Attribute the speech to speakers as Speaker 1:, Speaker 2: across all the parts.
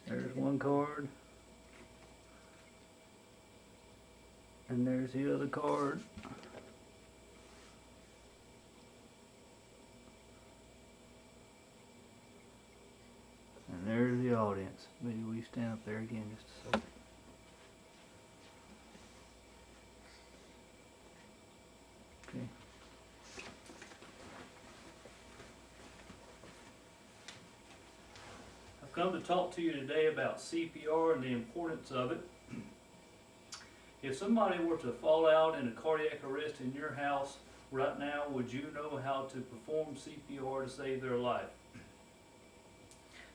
Speaker 1: There's one card. And there's the other card. And there's the audience. Maybe we stand up there again just a second. Okay. I've come to talk to you today about CPR and the importance of it. If somebody were to fall out in a cardiac arrest in your house right now, would you know how to perform CPR to save their life?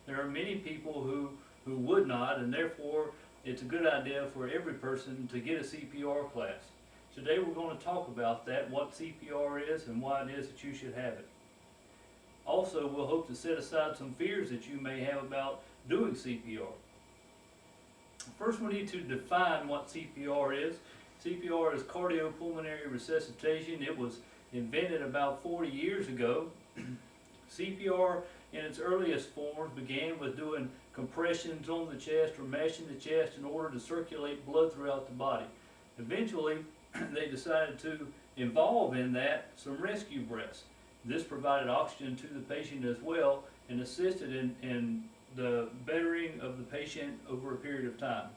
Speaker 1: There are many people who would not, and therefore it's a good idea for every person to get a CPR class. Today we're going to talk about that, what CPR is and why it is that you should have it. Also, we'll hope to set aside some fears that you may have about doing CPR. First, we need to define what CPR is. CPR is cardiopulmonary resuscitation. It was invented about 40 years ago. CPR in its earliest forms began with doing compressions on the chest or mashing the chest in order to circulate blood throughout the body. Eventually, they decided to involve in that some rescue breaths. This provided oxygen to the patient as well and assisted in the bettering of the patient over a period of time.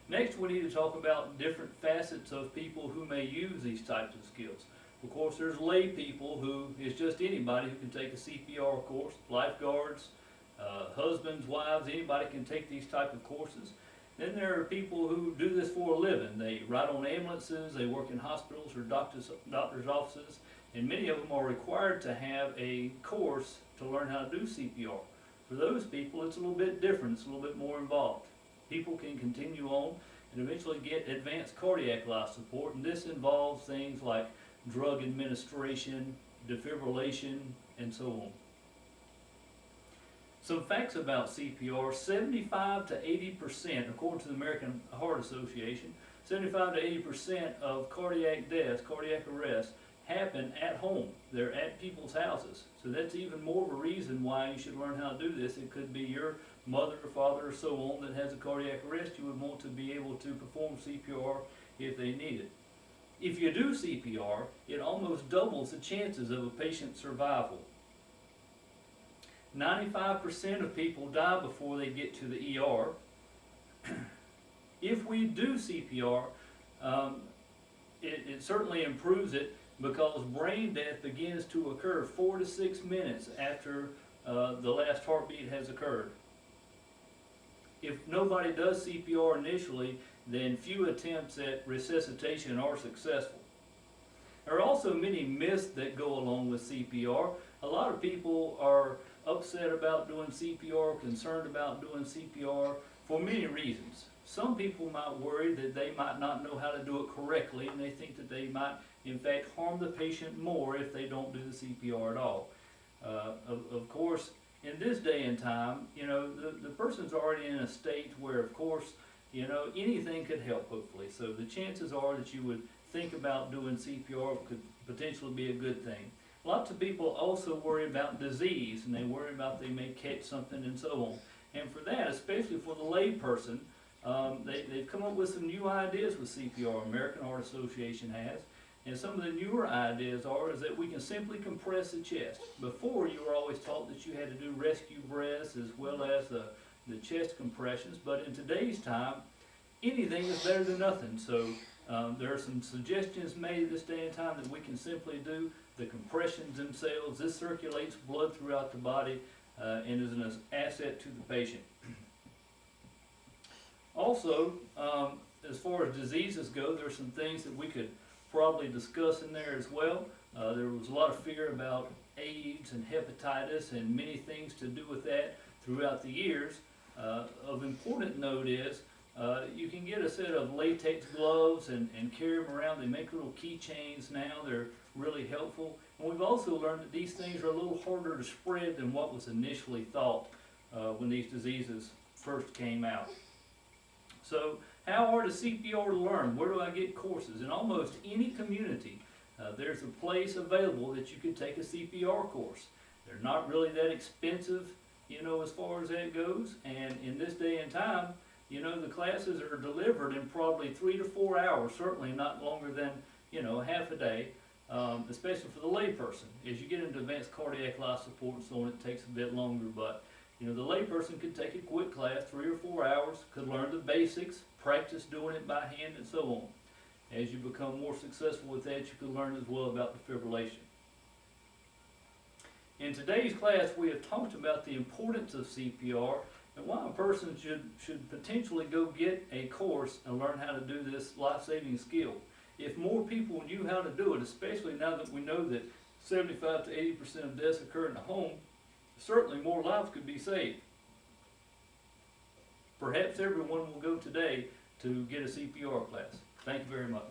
Speaker 1: Next, we need to talk about different facets of people who may use these types of skills. Of course, there's lay people who is just anybody who can take a CPR course, lifeguards, husbands, wives, anybody can take these type of courses. Then there are people who do this for a living. They ride on ambulances, they work in hospitals or doctors' offices, and many of them are required to have a course to learn how to do CPR. For those people, it's a little bit different, it's a little bit more involved. People can continue on and eventually get advanced cardiac life support, and this involves things like drug administration, defibrillation, and so on. Some facts about CPR: 75 to 80%, according to the American Heart Association, 75 to 80% of cardiac deaths, cardiac arrests, happen at home. They're at people's houses. So that's even more of a reason why you should learn how to do this. It could be your mother or father or so on that has a cardiac arrest. You would want to be able to perform CPR if they need it. If you do CPR, it almost doubles the chances of a patient's survival. 95% of people die before they get to the ER. If we do CPR, it certainly improves it, because brain death begins to occur 4 to 6 minutes after the last heartbeat has occurred. If nobody does CPR initially, then few attempts at resuscitation are successful. There are also many myths that go along with CPR. A lot of people are upset about doing CPR, concerned about doing CPR for many reasons. Some people might worry that they might not know how to do it correctly, and they think that they might in fact harm the patient more if they don't do the CPR at all. Of course, in this day and time, you know, the person's already in a state where, of course, you know, anything could help, hopefully. So the chances are that you would think about doing CPR could potentially be a good thing. Lots of people also worry about disease, and they worry about they may catch something and so on. And for that, especially for the lay person, they've come up with some new ideas with CPR. American Heart Association has. And some of the newer ideas is that we can simply compress the chest. Before, you were always taught that you had to do rescue breaths as well as the chest compressions. But in today's time, anything is better than nothing. So there are some suggestions made at this day and time that we can simply do the compressions themselves. This circulates blood throughout the body and is an asset to the patient. Also, as far as diseases go, there are some things that we could probably discuss in there as well. There was a lot of fear about AIDS and hepatitis and many things to do with that throughout the years. Of important note is you can get a set of latex gloves and carry them around. They make little keychains now. They're really helpful. And we've also learned that these things are a little harder to spread than what was initially thought when these diseases first came out. So how hard is CPR to learn? Where do I get courses? In almost any community, there's a place available that you can take a CPR course. They're not really that expensive, you know, as far as that goes. And in this day and time, you know, the classes are delivered in probably 3 to 4 hours, certainly not longer than, you know, half a day, especially for the layperson. As you get into advanced cardiac life support and so on, it takes a bit longer, but, you know, the layperson could take a quick class, 3 or 4 hours, could learn the basics, practice doing it by hand and so on. As you become more successful with that, you can learn as well about defibrillation. In today's class, we have talked about the importance of CPR and why a person should potentially go get a course and learn how to do this life-saving skill. If more people knew how to do it, especially now that we know that 75 to 80% of deaths occur in the home, certainly more lives could be saved. Perhaps everyone will go today to get a CPR class. Thank you very much.